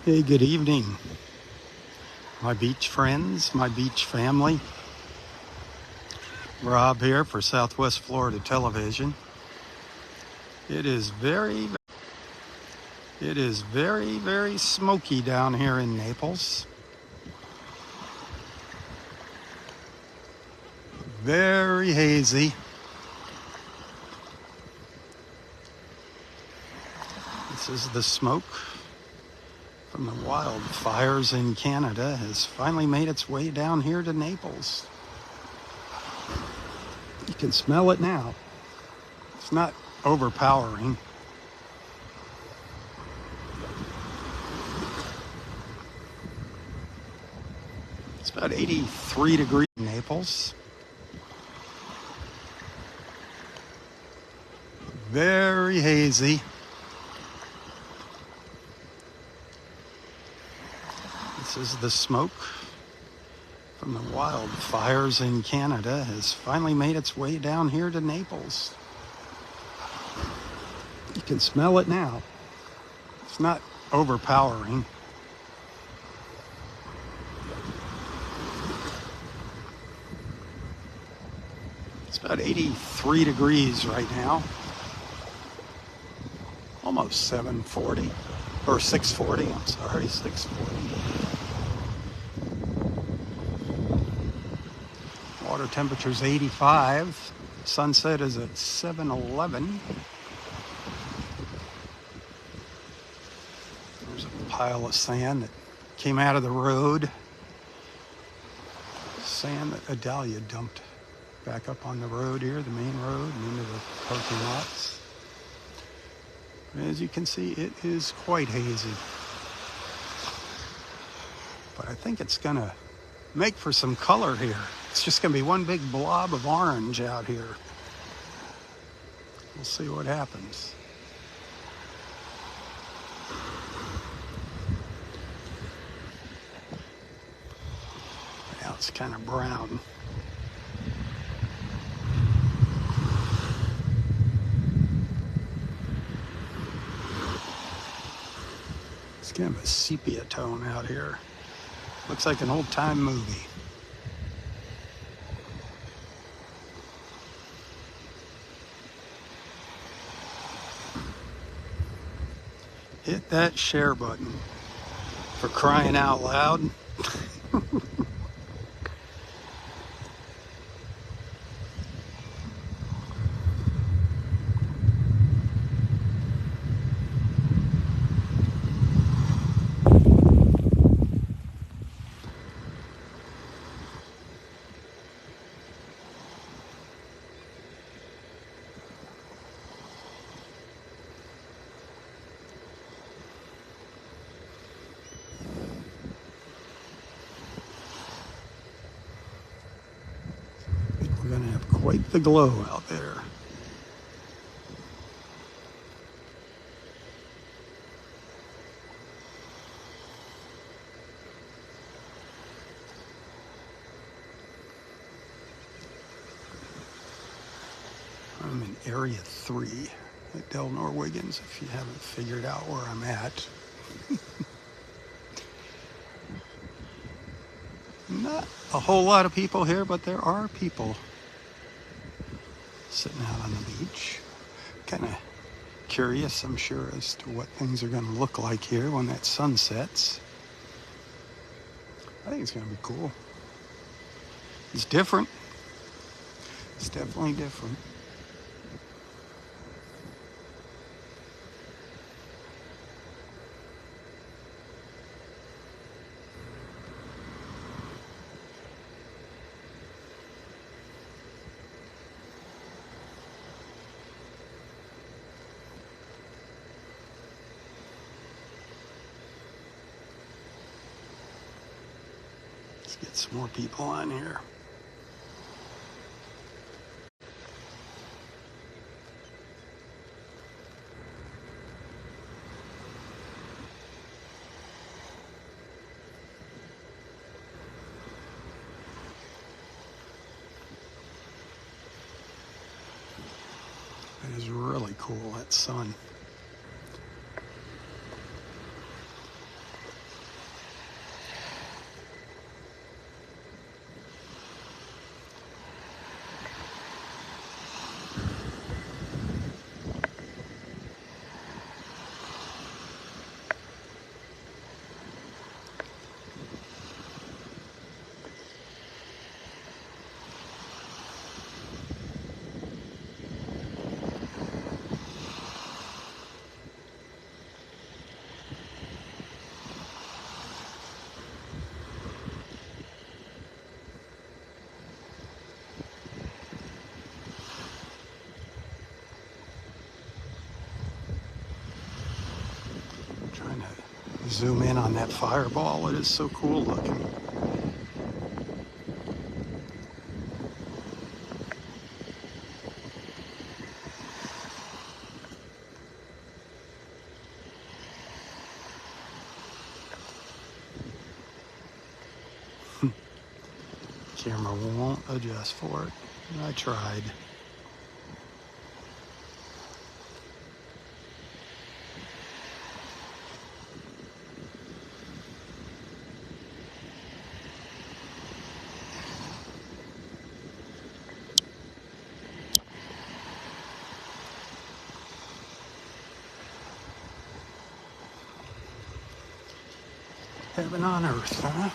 Hey, good evening, my beach friends, my beach family. Robb here for Southwest Florida Television. It is very, very smoky down here in Naples. Very hazy. This is the smoke from the wildfires in Canada has finally made its way down here to Naples. You can smell it now. It's not overpowering. It's about 83 degrees in Naples. Very hazy. This is the smoke from the wildfires in Canada has finally made its way down here to Naples. You can smell it now. It's not overpowering. It's about 83 degrees right now. Almost 740 or 640. I'm sorry, 640. Water temperature's 85. Sunset is at 7:11. There's a pile of sand that came out of the road. Sand that Adalia dumped back up on the road here, the main road, and into the parking lots. As you can see, it is quite hazy. But I think it's gonna make for some color here. It's just gonna be one big blob of orange out here. We'll see what happens. Now it's kind of brown. It's kind of a sepia tone out here. Looks like an old-time movie. Hit that share button, for crying out loud. We're going to have quite the glow out there. I'm in Area 3 at Delnor-Wiggins, if you haven't figured out where I'm at. Not a whole lot of people here, but there are people sitting out on the beach. Kind of curious, I'm sure, as to what things are going to look like here when that sun sets. I think it's going to be cool. It's different. It's definitely different. Let's get some more people on here. It is really cool, that sun. Zoom in on that fireball. It is so cool looking. Camera won't adjust for it. I tried. Heaven on earth, huh?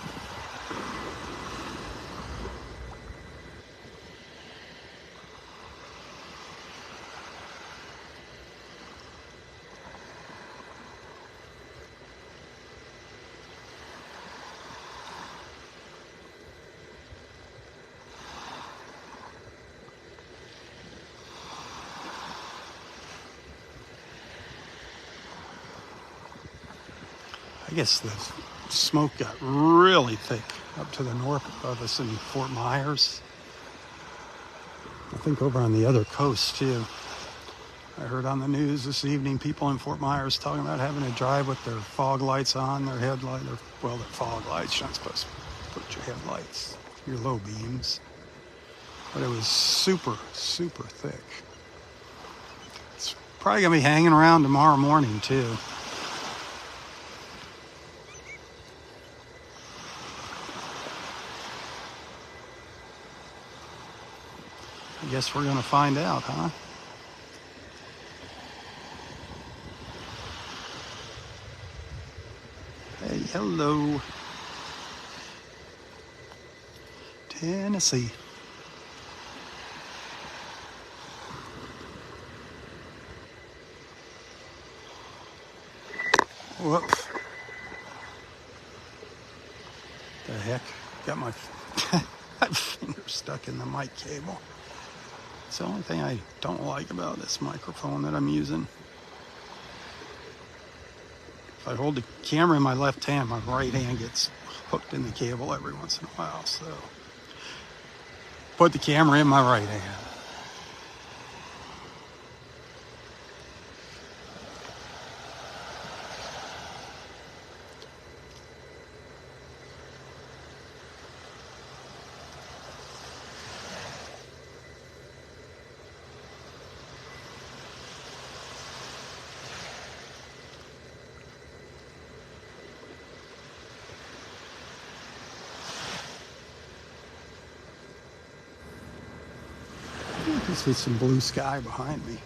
I guess the smoke got really thick up to the north of us in Fort Myers. I think over on the other coast too. I heard on the news this evening people in Fort Myers talking about having to drive with their fog lights on, their headlight, their fog lights. You're not supposed to put your headlights, your low beams. But it was super, super thick. It's probably gonna be hanging around tomorrow morning too. I guess we're gonna find out, huh? Hey, hello. Tennessee. Whoops. The heck? Got my finger stuck in the mic cable. It's the only thing I don't like about this microphone that I'm using. If I hold the camera in my left hand, my right hand gets hooked in the cable every once in a while. So put the camera in my right hand. You can see some blue sky behind me.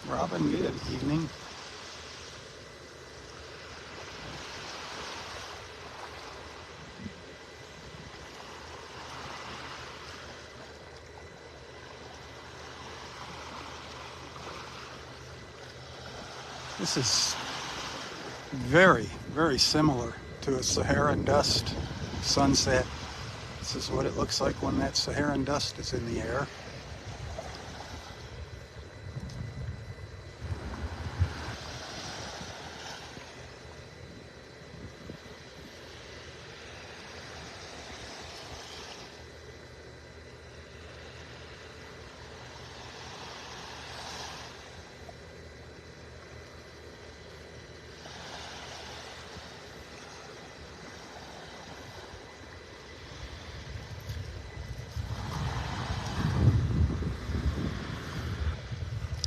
Robin, good evening. This is very, very similar to a Saharan dust sunset. This is what it looks like when that Saharan dust is in the air.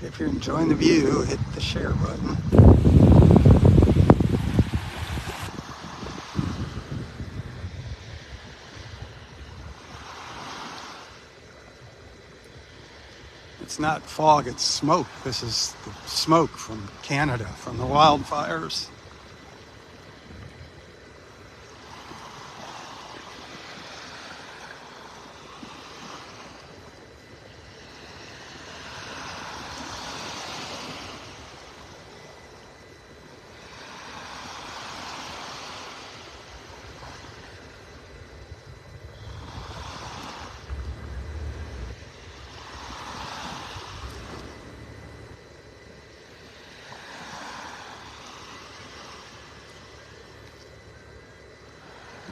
If you're enjoying the view, hit the share button. It's not fog, it's smoke. This is the smoke from Canada, from the wildfires.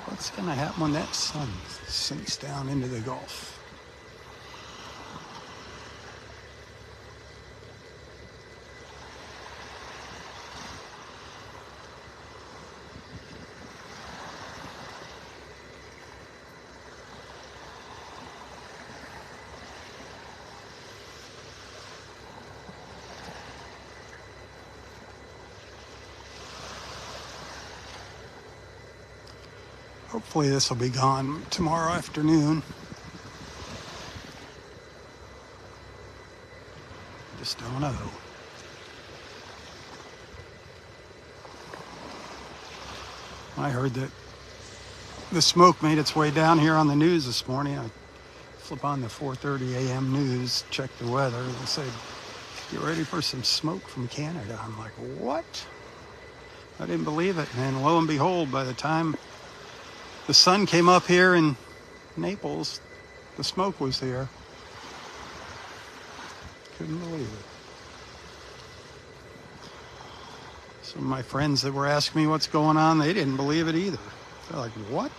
What's going to happen when that sun sinks down into the Gulf? Hopefully this will be gone tomorrow afternoon. Just don't know. I heard that the smoke made its way down here on the news this morning. I flip on the 4:30 a.m. news, check the weather. They say, get ready for some smoke from Canada. I'm like, what? I didn't believe it. And lo and behold, by the time the sun came up here in Naples, the smoke was here. Couldn't believe it. Some of my friends that were asking me what's going on, they didn't believe it either. They're like, what?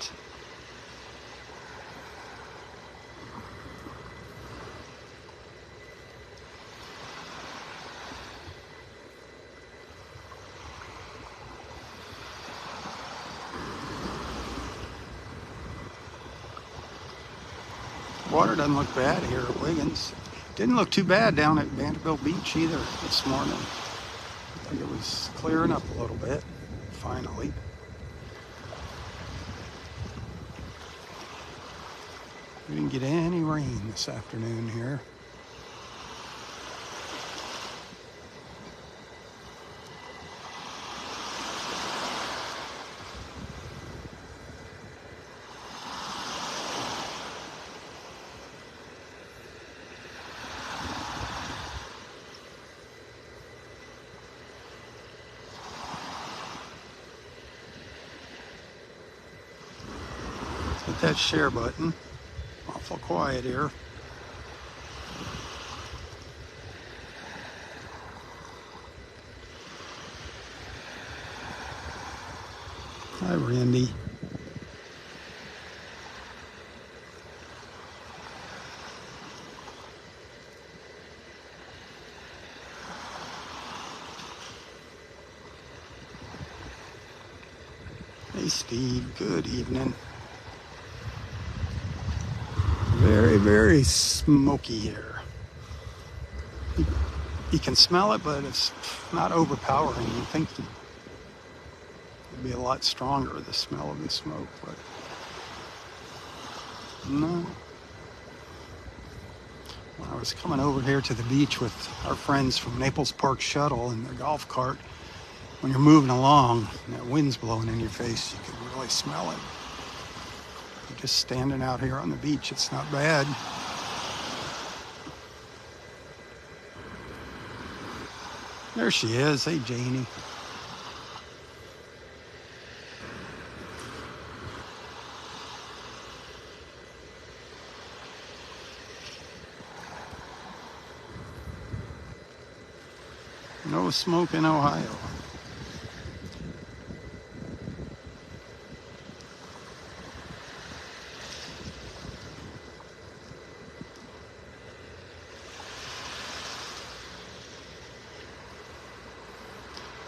Water doesn't look bad here at Wiggins. Didn't look too bad down at Vanderbilt Beach either this morning. I think it was clearing up a little bit, finally. We didn't get any rain this afternoon here. Hit that share button. Awful quiet here. Hi, Randy. Hey, Steve. Good evening. Very, very smoky here. You can smell it, but it's not overpowering. You think it'd be a lot stronger, the smell of the smoke, but no. When I was coming over here to the beach with our friends from Naples Park Shuttle in their golf cart, when you're moving along and that wind's blowing in your face, you can really smell it. Just standing out here on the beach, it's not bad. There she is. Hey, Janie. No smoke in Ohio.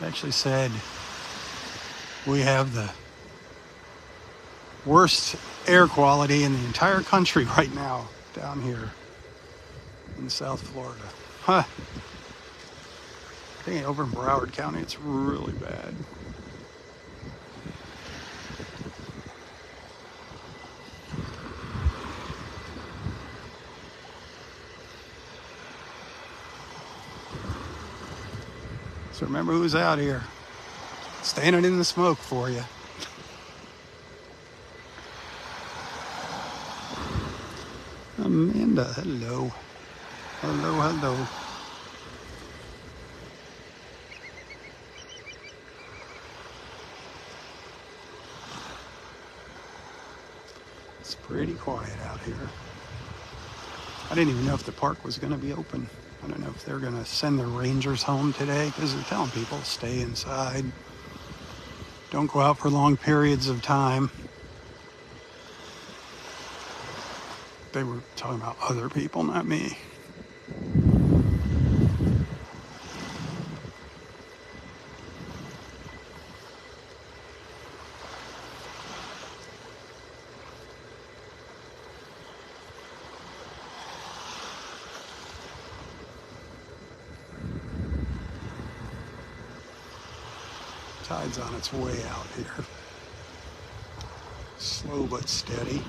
Actually said we have the worst air quality in the entire country right now down here in South Florida. Huh. I think over in Broward County it's really bad. So remember who's out here, standing in the smoke for you. Amanda, hello. Hello, hello. It's pretty quiet out here. I didn't even know if the park was going to be open. I don't know if they're going to send their rangers home today, because they're telling people stay inside. Don't go out for long periods of time. they were talking about other people, not me. Tide's on its way out here. Slow but steady.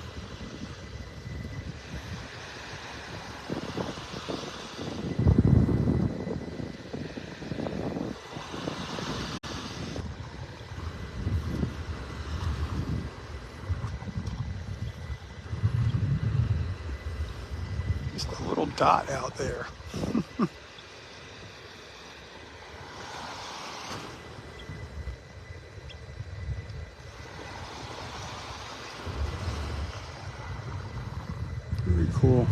Just a little dot out there. Very cool.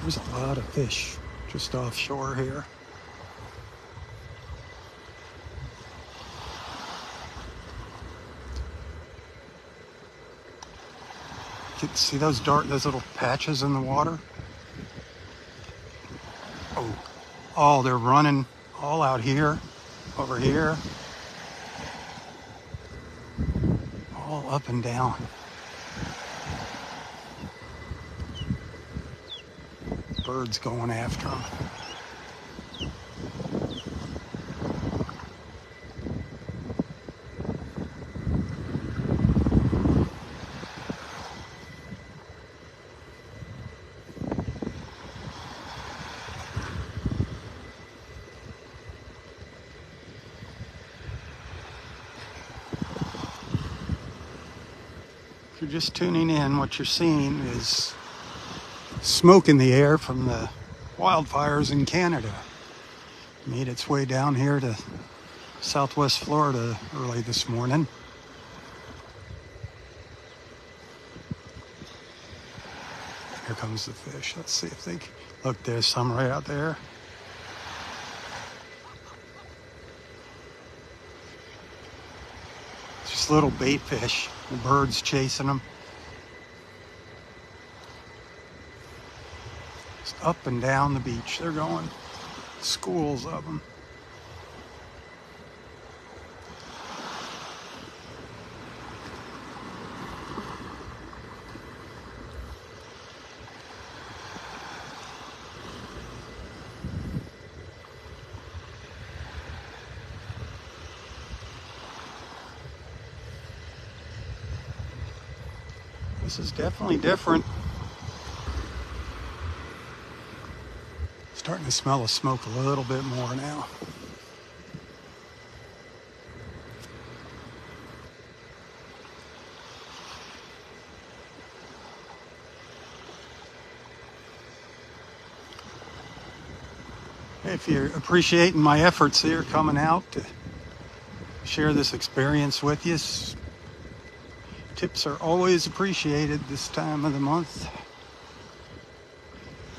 There's a lot of fish just offshore here. You can see those little patches in the water? Oh, they're running all out here, over here, all up and down. Birds going after them. If you're just tuning in, what you're seeing is smoke in the air from the wildfires in Canada. Made its way down here to southwest Florida early this morning. Here comes the fish. Let's see if they... Look, there's some right out there. It's just little bait fish. The birds chasing them. Just up and down the beach they're going. Schools of them. This is definitely different. Starting to smell the smoke a little bit more now. If you're appreciating my efforts here coming out to share this experience with you, tips are always appreciated this time of the month.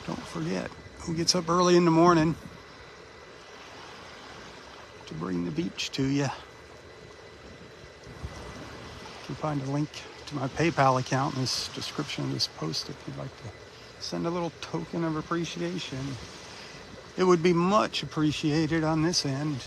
Don't forget, who gets up early in the morning to bring the beach to you? You can find a link to my PayPal account in this description of this post if you'd like to send a little token of appreciation. It would be much appreciated on this end.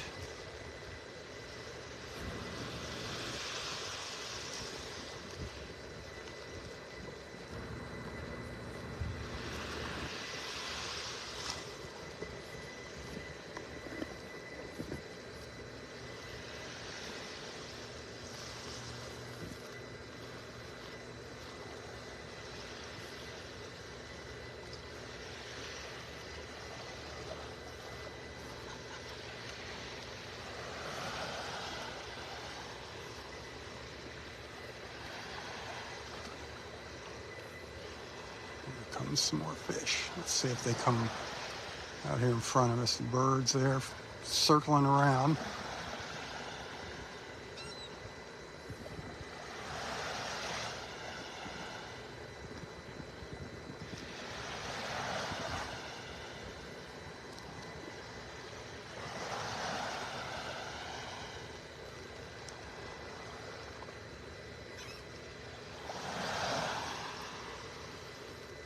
comes some more fish. Let's see if they come out here in front of us. The birds there circling around.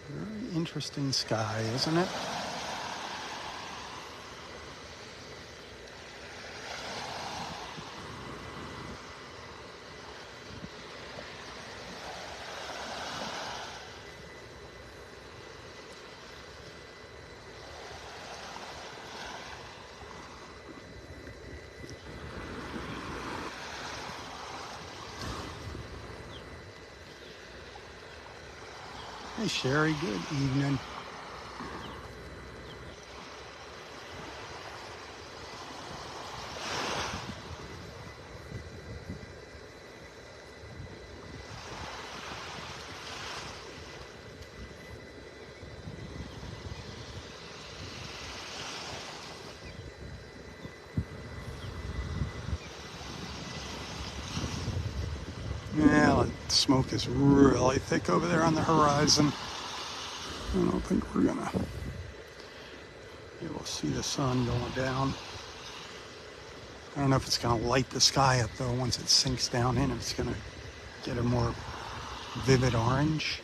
Very interesting sky, isn't it? Hey Sherry, good evening. Yeah, the smoke is really thick over there on the horizon. I don't think we're gonna be able to see the sun going down. I don't know if it's gonna light the sky up though. Once it sinks down in, it's gonna get a more vivid orange.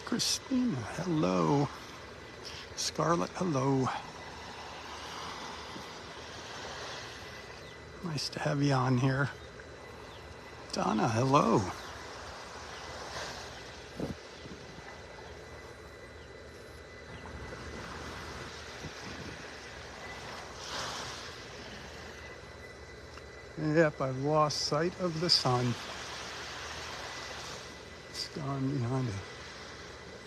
Christina, hello. Scarlett, hello. Nice to have you on here. Donna, hello. Yep, I've lost sight of the sun. It's gone behind a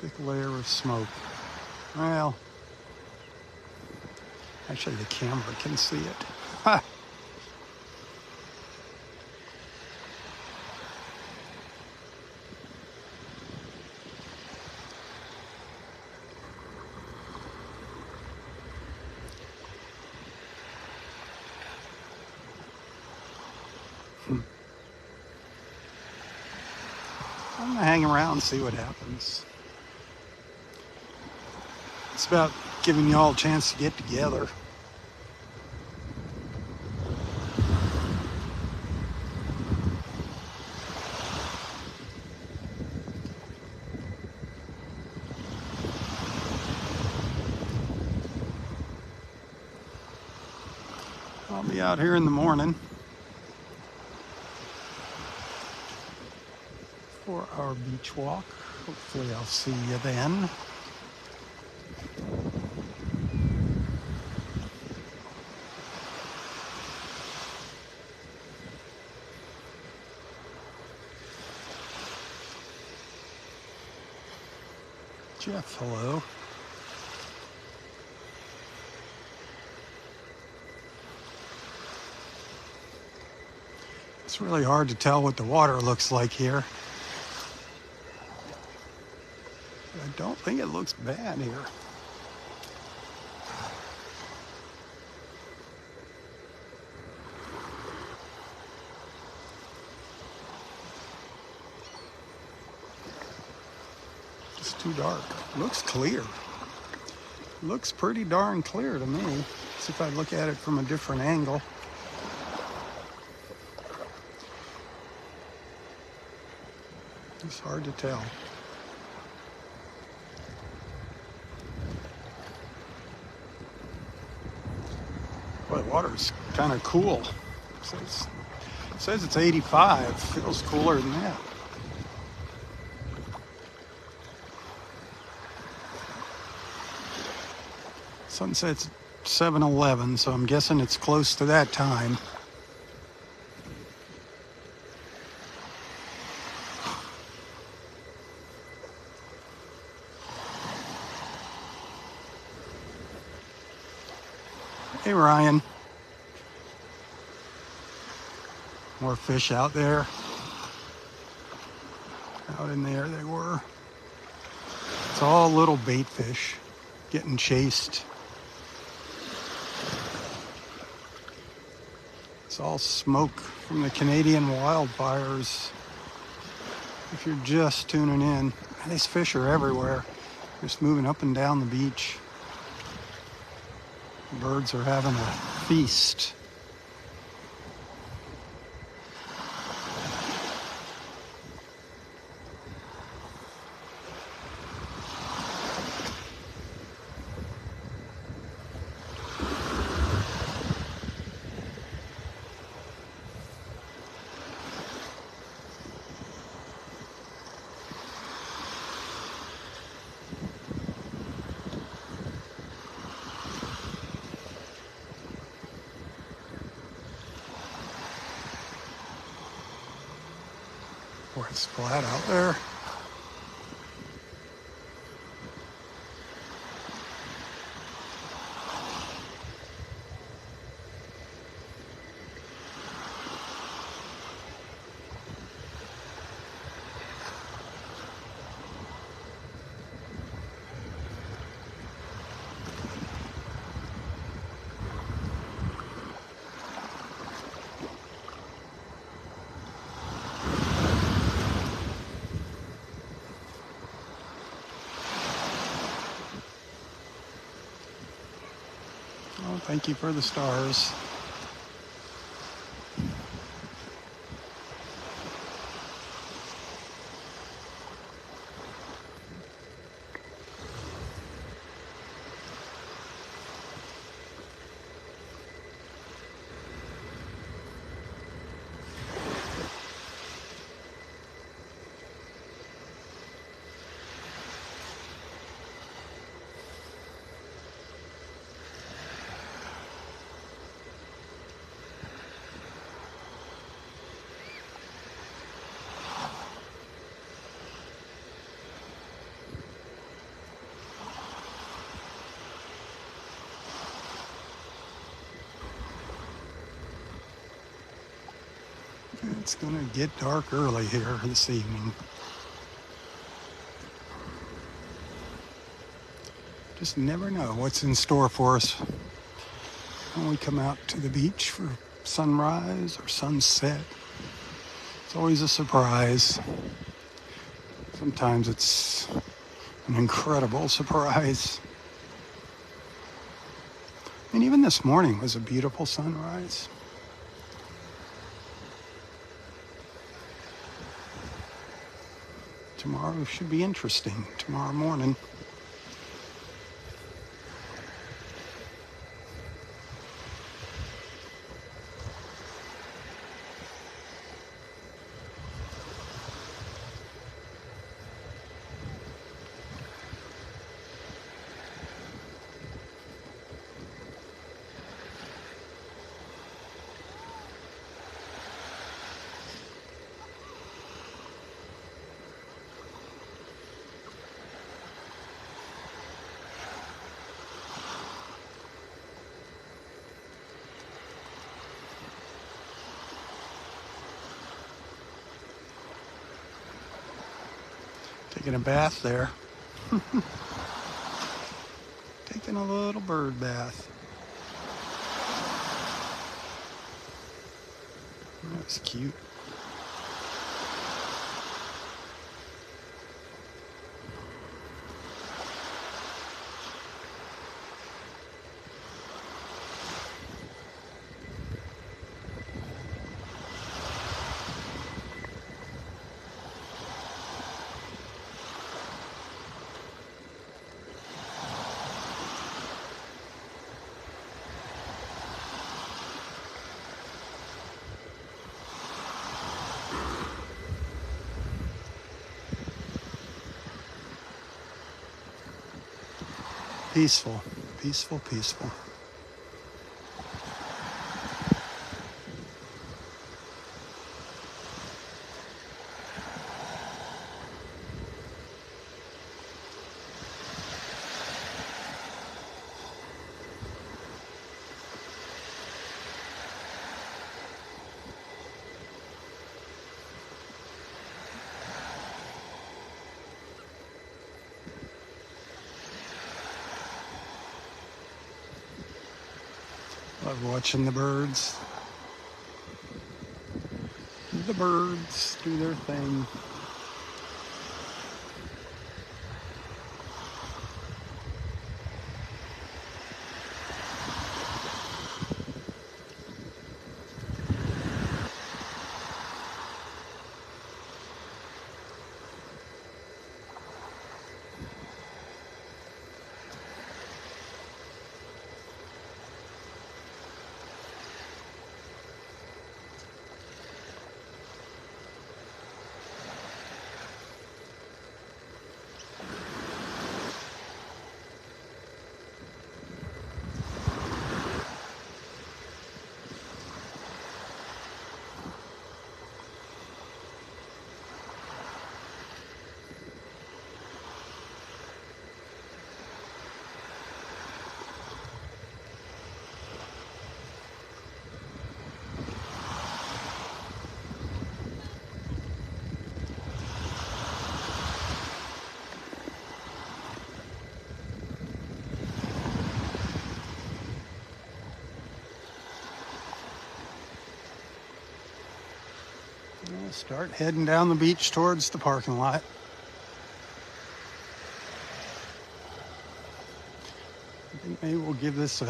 thick layer of smoke. Well, actually the camera can see it. Ha! I'm gonna hang around and see what happens. It's about giving you all a chance to get together. I'll be out here in the morning for our beach walk. Hopefully I'll see you then. Jeff, hello. It's really hard to tell what the water looks like here. I don't think it looks bad here. Just too dark. Looks clear. Looks pretty darn clear to me. See if I look at it from a different angle. It's hard to tell. Boy, the water's kind of cool. It says it's 85. Feels cooler than that. Sunset's 7:11, so I'm guessing it's close to that time. Hey, Ryan. More fish out there. Out in there they were. It's all little bait fish getting chased. It's all smoke from the Canadian wildfires. If you're just tuning in, these fish are everywhere. Just moving up and down the beach. The birds are having a feast. Boy, it's flat out there. Oh, thank you for the stars. It's gonna get dark early here this evening. Just never know what's in store for us when we come out to the beach for sunrise or sunset. It's always a surprise. Sometimes it's an incredible surprise. And even this morning was a beautiful sunrise. Tomorrow should be interesting, tomorrow morning. Taking a bath there. Taking a little bird bath. That's cute. Peaceful, peaceful, peaceful. Love watching the birds. The birds do their thing. We'll start heading down the beach towards the parking lot. I think maybe we'll give this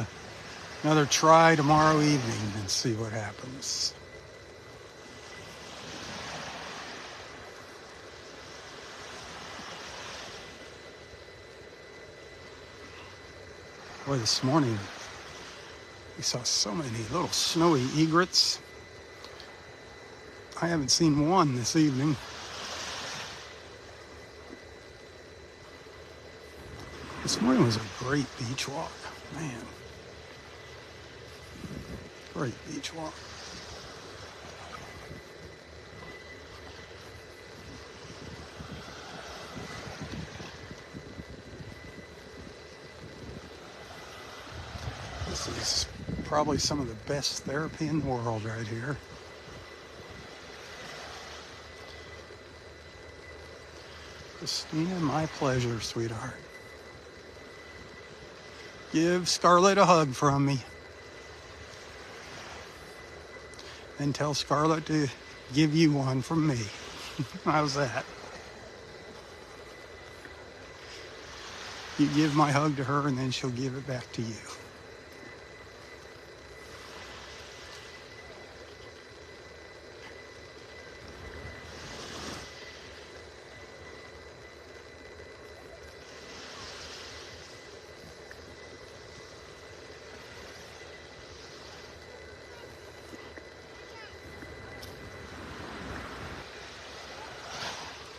another try tomorrow evening and see what happens. Boy, this morning we saw so many little snowy egrets. I haven't seen one this evening. This morning was a great beach walk, man. Great beach walk. This is probably some of the best therapy in the world right here. Christina, my pleasure, sweetheart. Give Scarlett a hug from me. And tell Scarlett to give you one from me. How's that? You give my hug to her and then she'll give it back to you.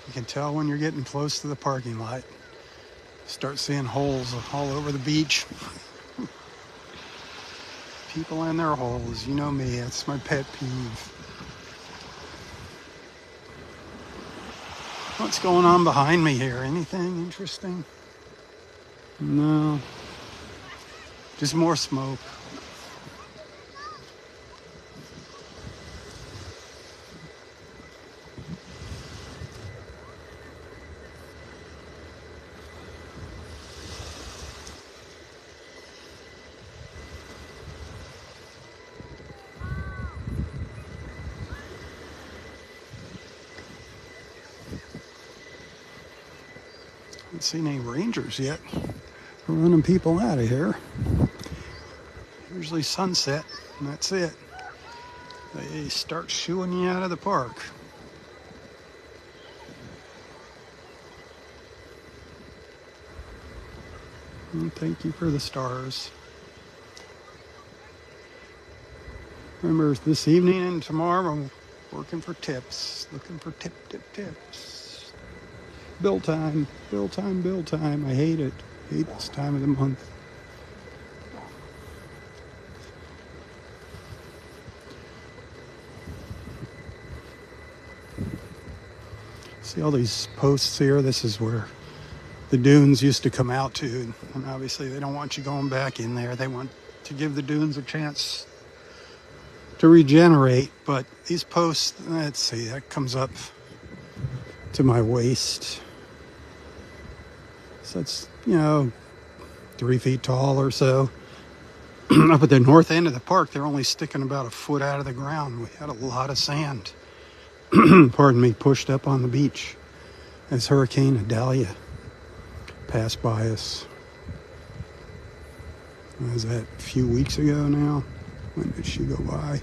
You can tell when you're getting close to the parking lot. Start seeing holes all over the beach. People in their holes, you know me, that's my pet peeve. What's going on behind me here? Anything interesting? No. Just more smoke. Haven't seen any rangers yet. We're running people out of here. Usually sunset, and that's it. They start shooing you out of the park. And thank you for the stars. Remember, this evening and tomorrow, I'm working for tips. Looking for tips. Bill time, bill time, bill time. I hate it. I hate this time of the month. See all these posts here? This is where the dunes used to come out to. And obviously they don't want you going back in there. They want to give the dunes a chance to regenerate. But these posts, let's see, that comes up to my waist. So it's, 3 feet tall or so. Up at the north end of the park, they're only sticking about a foot out of the ground. We had a lot of sand, pardon me, pushed up on the beach as Hurricane Idalia passed by us. Was that a few weeks ago now? When did she go by?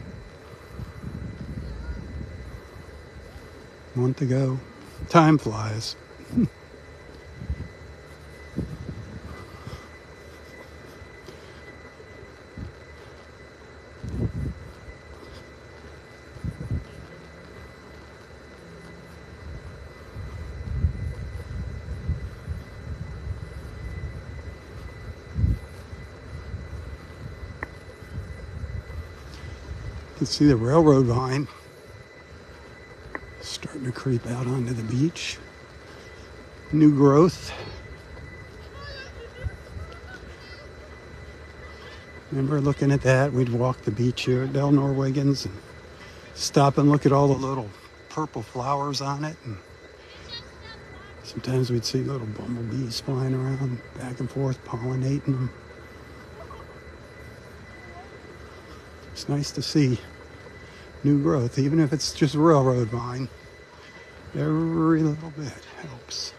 A month ago. Time flies. You can see the railroad vine starting to creep out onto the beach. New growth. Remember looking at that? We'd walk the beach here at Delnor-Wiggins and stop and look at all the little purple flowers on it. And sometimes we'd see little bumblebees flying around back and forth, pollinating them. It's nice to see new growth, even if it's just railroad vine. Every little bit helps.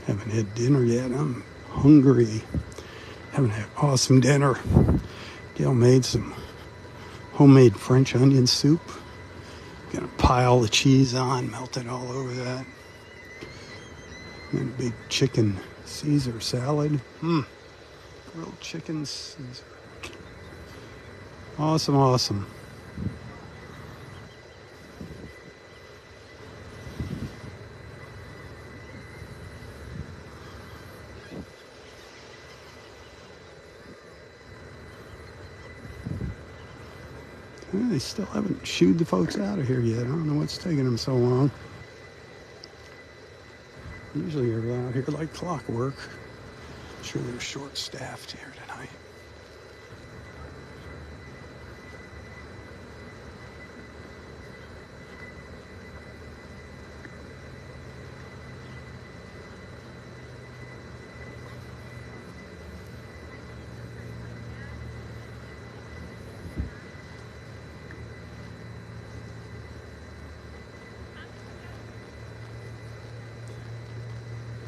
Haven't had dinner yet. I'm hungry. Having an awesome dinner. Gail made some homemade French onion soup. Gonna pile the cheese on, melt it all over that. And a big chicken Caesar salad. Grilled chicken Caesar. Awesome, awesome. They still haven't shooed the folks out of here yet. I don't know what's taking them so long. Usually they're out here like clockwork. I'm sure they're short-staffed here tonight.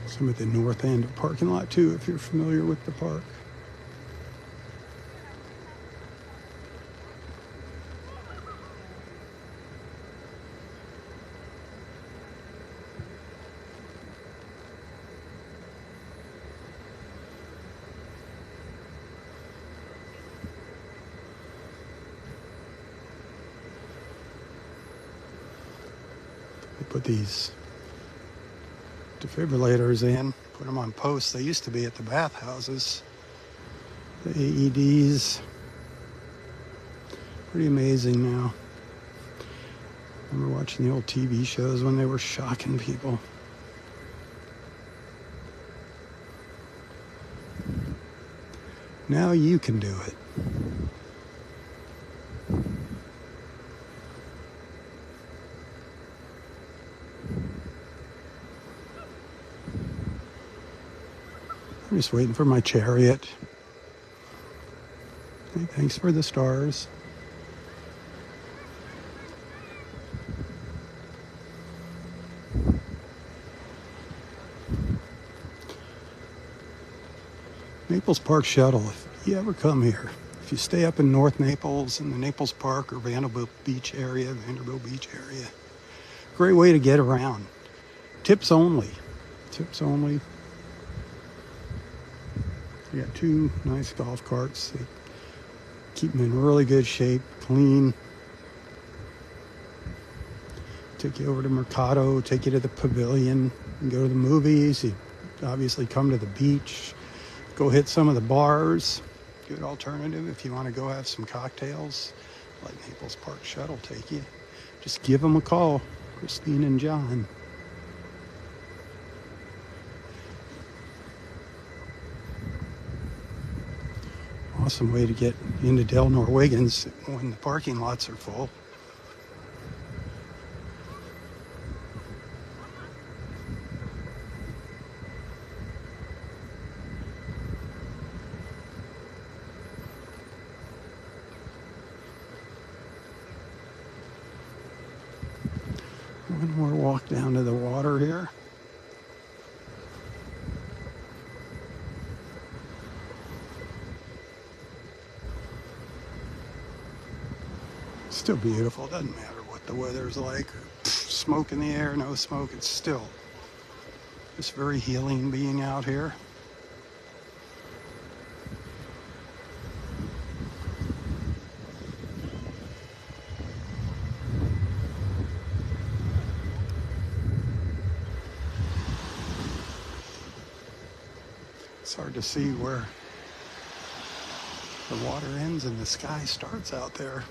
Some at the north end of the parking lot too, if you're familiar with the park. They put these defibrillators in, put them on posts. They used to be at the bathhouses. The AEDs. Pretty amazing now. I remember watching the old TV shows when they were shocking people. Now you can do it. I'm just waiting for my chariot. Hey, thanks for the stars. Naples Park Shuttle, if you ever come here, if you stay up in North Naples in the Naples Park or Vanderbilt Beach area, great way to get around. Tips only. Tips only. We got two nice golf carts. They keep them in really good shape, clean. Take you over to Mercado, take you to the pavilion, and go to the movies. You obviously come to the beach, go hit some of the bars. Good alternative if you want to go have some cocktails. Let Naples Park Shuttle take you. Just give them a call, Christine and John. Awesome way to get into Delnor-Wiggins when the parking lots are full. One more walk down to the water here. Still beautiful. Doesn't matter what the weather's like. Smoke in the air, no smoke. It's still just very healing being out here. It's hard to see where the water ends and the sky starts out there.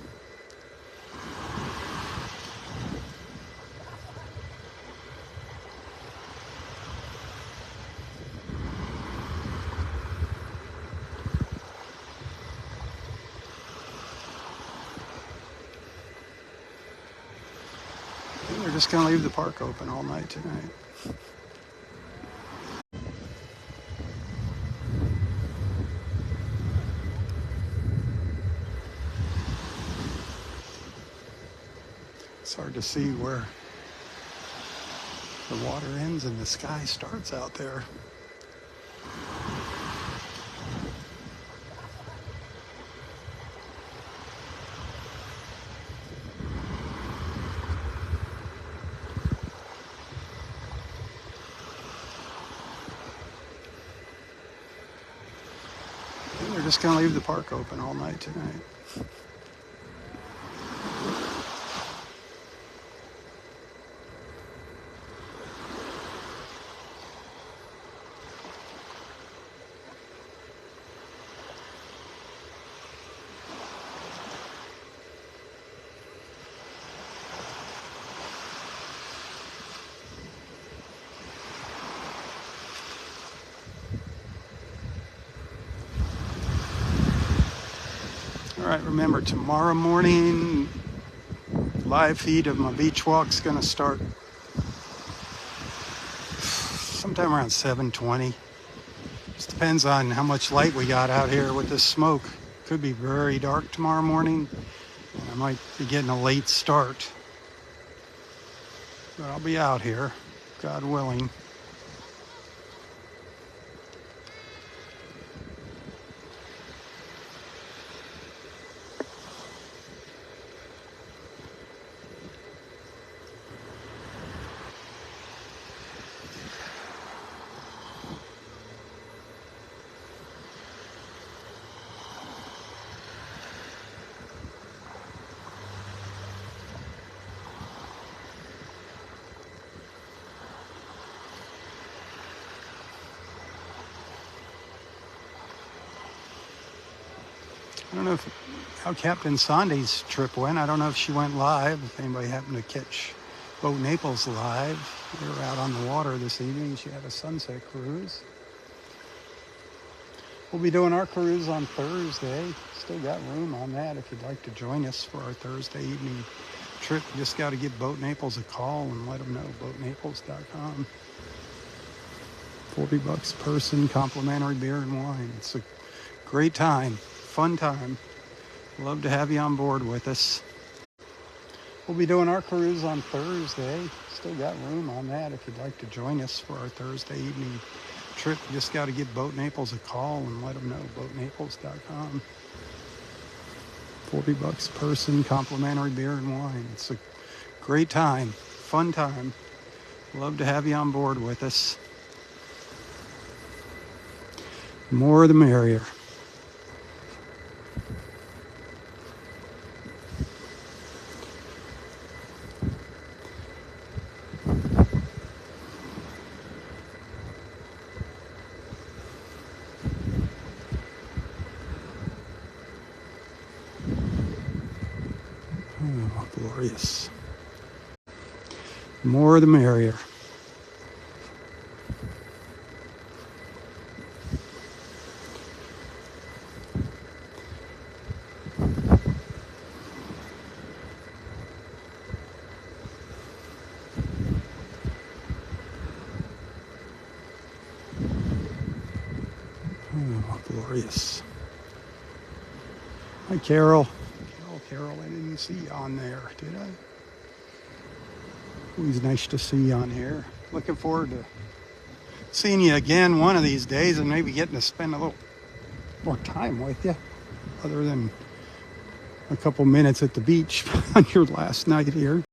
I think they're just going to leave the park open all night tonight. It's hard to see where the water ends and the sky starts out there. I think they're just going to leave the park open all night tonight. All right, remember, tomorrow morning, live feed of my beach walk's going to start sometime around 7:20. Just depends on how much light we got out here with this smoke. Could be very dark tomorrow morning, and I might be getting a late start. But I'll be out here, God willing. I don't know how Captain Sandy's trip went. I don't know if she went live, if anybody happened to catch Boat Naples live. They were out on the water this evening. She had a sunset cruise. We'll be doing our cruise on Thursday. Still got room on that if you'd like to join us for our Thursday evening trip. You just got to give Boat Naples a call and let them know, boatnaples.com. $40 a person, complimentary beer and wine. It's a great time, fun time. Love to have you on board with us. We'll be doing our cruise on Thursday. Still got room on that if you'd like to join us for our Thursday evening trip. You just got to give Boat Naples a call and let them know, boatnaples.com. $40 a person, complimentary beer and wine. It's a great time, fun time. Love to have you on board with us. The more the merrier. Oh, glorious. More the merrier. Oh, glorious. Hi, Carol. Carol, I didn't see you on there, did I? Always nice to see you on here. Looking forward to seeing you again one of these days and maybe getting to spend a little more time with you, other than a couple minutes at the beach on your last night here.